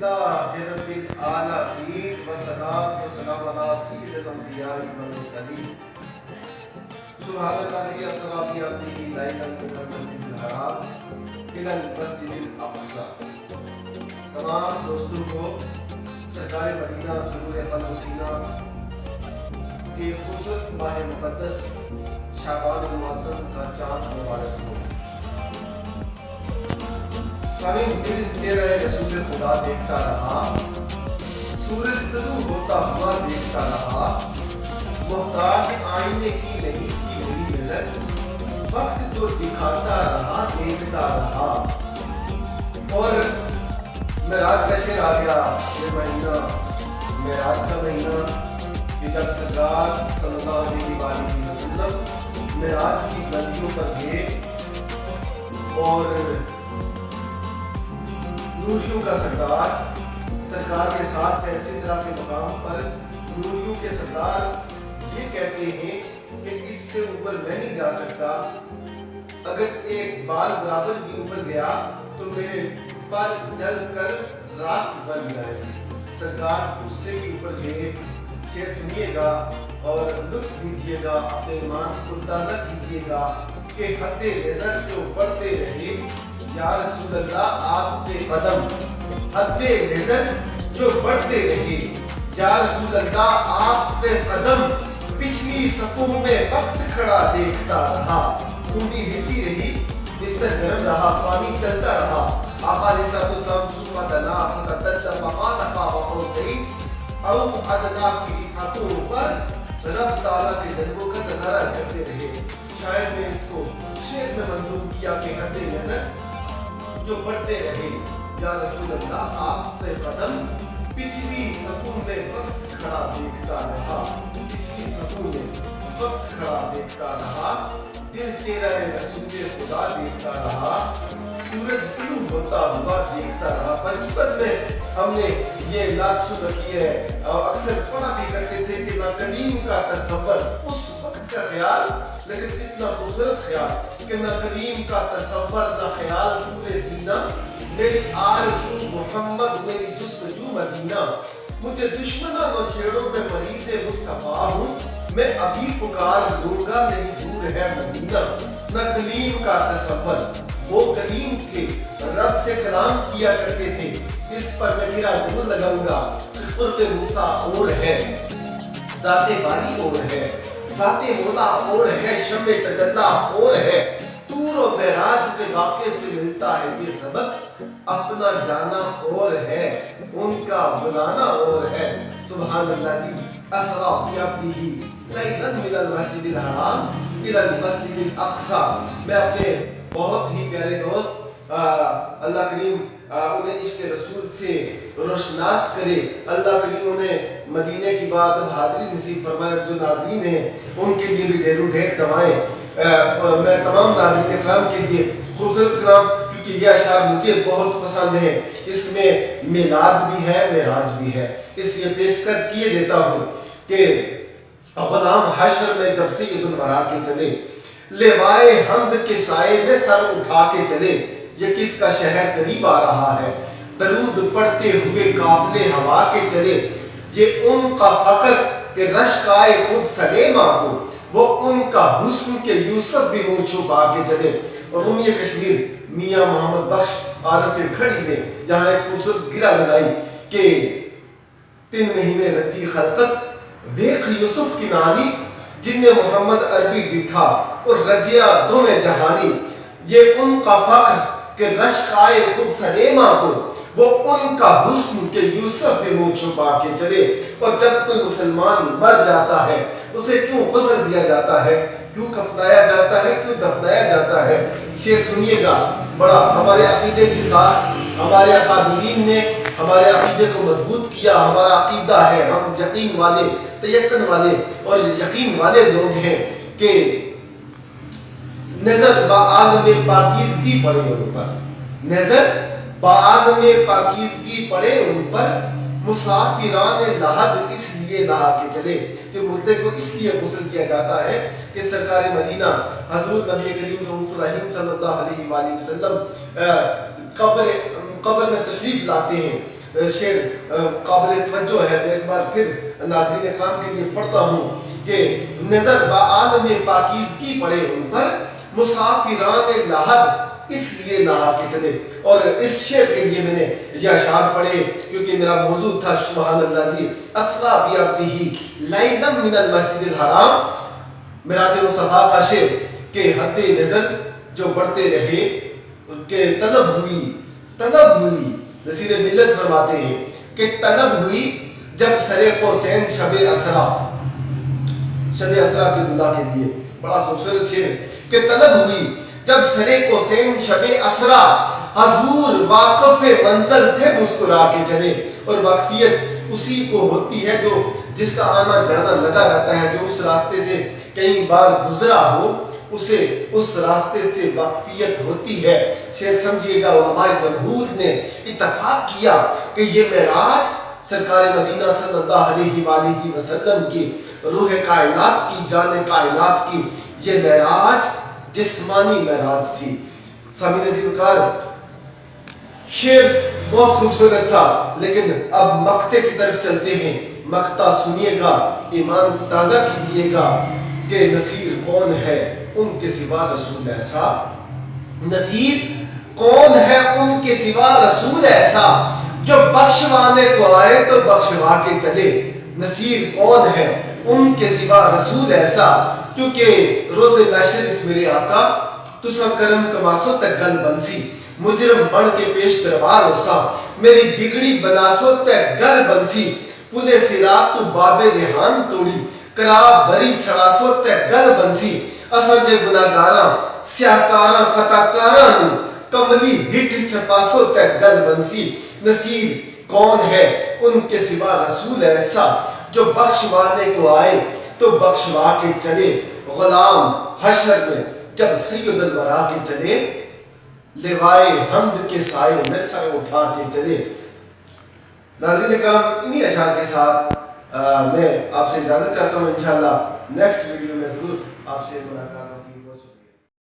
رب العالمین والصلاة والسلام علی سید الانبیاء والمرسلین سبحان الذی اسری بعبدہ لیلا من المسجد الحرام الی المسجد الاقصی۔ تمام دوستوں کو سرکار مدینہ ظہور قلب و سینہ کے خوبصورت ماہ مقدس شعبان المعظم کا چاند مبارک ہو۔ دل تیرا رسول خدا دیکھتا رہا، سورج طلوع ہوتا ہوا دیکھتا رہا، محتاج آئینے کی نہیں تھی میری نظر، وقت جو دکھاتا رہا دیکھتا رہا۔ اور معراج کا شعر آ گیا، یہ مہینہ معراج کا مہینہ کہ جب سرکار صلی اللہ علیہ وآلہ وسلم معراج کی بلندیوں پر گئے اور نوریوں کا سرکار کے ساتھ ہے۔ سدرہ کے مقام پر نوریوں کے سردار یہ کہتے ہیں کہ اس سے اوپر میں نہیں جا سکتا، اگر ایک بال برابر بھی اوپر گیا تو میرے پر جل کر راکھ بن جائے۔ سرکار اس سے بھی اوپر گئے۔ شعر سنیے گا اور لطف دیجیے گا، اپنے ایمان کو تازہ کیجیے گا کہ حد نظر جو بڑھتے رہے یا رسول اللہ آپ کے قدم، حد نظر جو بڑھتے رہے یا رسول اللہ آپ کے قدم، پچھلی صفوں میں وقت کھڑا دیکھتا رہا، کنڈی ہلتی رہی، بستر گرم رہا، پانی چلتا رہا۔ آقا علیہ السلام ثم دنا فتدج فقال قاب قوسین او ادنی کی رفعتوں پر رب تعالیٰ کے جذبوں کا تظاہرہ کرتے رہے۔ شاید میں اس کو شعر میں منظوم کیا کہ حد نظر جو بڑھتے رہے یا رسول اللہ آپ کے قدم، پچھلی صفوں میں وقت کھڑا دیکھتا رہا، پچھلی صفوں میں وقت کھڑا دیکھتا رہا، دل تیرا رسول خدا دیکھتا رہا، سورج طلوع ہوتا ہوا دیکھتا رہا۔ بچپن میں ہم نے یہ نعت سن رکھی ہے اور اکثر پڑھا بھی کرتے تھے کہ نہ قدیم کا تصور، اس وقت کا خیال، لیکن اتنا خوبصورت خیال کہ نہ قدیم کا تصور نہ خیال پورے سینہ، میری آرزو محمد میری جستجو مدینہ، مجھے دشمنوں نہ چھیڑو میں مریض مصطفیٰ ہوں، میں ابھی پکار دوں گا نہیں دور ہے مدینہ۔ نہ قدیم کا تصور، وہ قدیم تھے، رب سے کلام کیا کرتے تھے، اس پر میں میرا ضرور لگاؤں گا کہ قرب موسیٰ اور ہے، ذات باری اور ہے، ذات مولا اور ہے، شمع تجلی اور ہے، طور و معراج کے واقعے سے ملتا ہے یہ سبق، اپنا جانا اور ہے، ان کا بلانا اور ہے۔ سبحان اللہ اسری بعبدہ لیلا من المسجد الحرام الی المسجد الاقصی۔ میں اپنے بہت ہی پیارے دوست اللہ کریم انہیں عشق رسول سے روشناس کرے، اللہ کریم انہیں مدینے کی بات اب حاضری نصیب فرمائے، اور جو ناظرین ہیں ان کے لیے بھی ڈھیروں ڈھیر دعائیں۔ میں تمام ناظرین اکرام کے لیے خوبصورت کلام، کیونکہ یہ اشعار مجھے بہت پسند ہیں، اس میں میلاد بھی ہے معراج بھی ہے، اس لیے پیش کر کیے دیتا ہوں کہ غلام حشر میں جب سید الورا کے چلے، لیوائے حمد کے سائے میں سر اٹھا کے چلے، یہ کس کا شہر قریب آ رہا ہے، درود پڑھتے ہوئے قافلے ہوا کے چلے، یہ ان کا فقر کہ رشک آئے خود سلیمہ کو، وہ ان کا حسن کے یوسف بھی منہ چھپا کے چلے۔ اور رومی کشمیر میاں محمد بخش عارف کھڑی نے جہاں ایک خوبصورت گرہ لگائی کہ 3 مہینے رتی خلقت ویخ یوسف کی نانی، جن میں محمد عربی ڈٹھا اور رجیا دو میں جہانی، یہ ان کا فخر کہ رشک آئے خود سلیمہ کو، وہ ان کا حسن کہ یوسف بھی منہ چھپا کے چلے۔ اور جب کوئی مسلمان مر جاتا ہے اسے کیوں غسل دیا جاتا ہے، کیوں کفنایا جاتا ہے، کیوں دفنایا جاتا ہے؟ شعر سنیے گا، بڑا ہمارے عقیدے کے ساتھ ہمارے اکابرین نے ہمارے عقیدے کو مضبوط کیا۔ ہمارا عقیدہ ہے، ہم یقین والے، تیقن والے اور یقین والے لوگ ہیں کہ نظر بعالم پاکیزگی پڑے ان پر، نظر بعالم پاکیزگی پڑے ان پر، مسافران لحد اس لیے نہا کے چلے۔ کہ مردے کو اس لیے غسل کیا جاتا ہے کہ سرکار مدینہ حضور نبی کریم رؤوف الرحیم صلی اللہ علیہ وآلہ وسلم قبر میں تشریف لاتے ہیں، شعر قابل توجہ ہے، میں ایک بار پھر ناظرین اکرام کے لیے پڑھتا ہوں کہ نظر با عالم پاکیزگی پڑے ان پر، مسافران لحد اس لیے نہ آ کے چلے۔ اور اس شعر کے لیے میں نے یہ اشعار پڑھے کیونکہ میرا موضوع تھا سبحان اللہ اسریٰ بعبدہ لیلا من المسجد الحرام، معراج مصطفیٰ کا شعر کہ حد نظر جو بڑھتے رہے کہ طلب ہوئی، نصیر ملت فرماتے ہیں کہ طلب ہوئی جب سر قوسین شب اسریٰ کے دلہا کے لیے، بڑا خوبصورت شعر کہ طلب ہوئی جب سر قوسین شب اسریٰ، حضور واقف منزل تھے مسکرا کے چلے۔ اور واقفیت اسی کو ہوتی ہے جو جس کا آنا جانا لگا رہتا ہے، جو اس راستے سے کئی بار گزرا ہو اسے اس راستے سے واقفیت ہوتی ہے۔ شعر سمجھیے گا، علماء جمہور نے اتفاق کیا کہ یہ معراج سرکار مدینہ صلی اللہ علیہ وآلہ وسلم کی روح کائنات کی، جان کائنات کی یہ معراج جسمانی معراج تھی۔ سامعین عزیز وقار، شعر بہت خوبصورت تھا، لیکن اب مقطع کی طرف چلتے ہیں۔ مقطع سنیے گا، ایمان تازہ کیجئے گا کہ نصیر کون ہے ان کے سوا رسول ایسا، نصیر کون ہے ان کے سوا رسول ایسا، جو بخشوانے کو آئے تو بخشوا کے چلے۔ نصیر کون ہے ان کے سوا رسول ایسا، کیونکہ روز محشر اس میرے آقا تسا کرم کماسو تک گل بنسی، مجرم بن کے پیش دربار ہوسا، میری بگڑی بناسو تک گل بنسی، پلے سرات تو باب ریحان توڑی، کرا بری چھڑاسو تک گل بنسی، اساں جے گناہگاراں سیاہکاراں خطاکاراں کملی ہٹ چھپاسو تک گل بنسی۔ نصیر کون ہے ان کے سوا رسول ایسا، جو بخشوانے کو آئے تو بخشوا کے چلے۔ غلام حشر میں جب سید الورا کے چلے، لوائے حمد کے سائے میں سر اٹھا کے چلے۔ ناظرین اکرام، انہی اشعار کے ساتھ میں آپ سے اجازت چاہتا ہوں، انشاءاللہ نیکسٹ ویڈیو میں ضرور آپ سے ملاقات ہوگی۔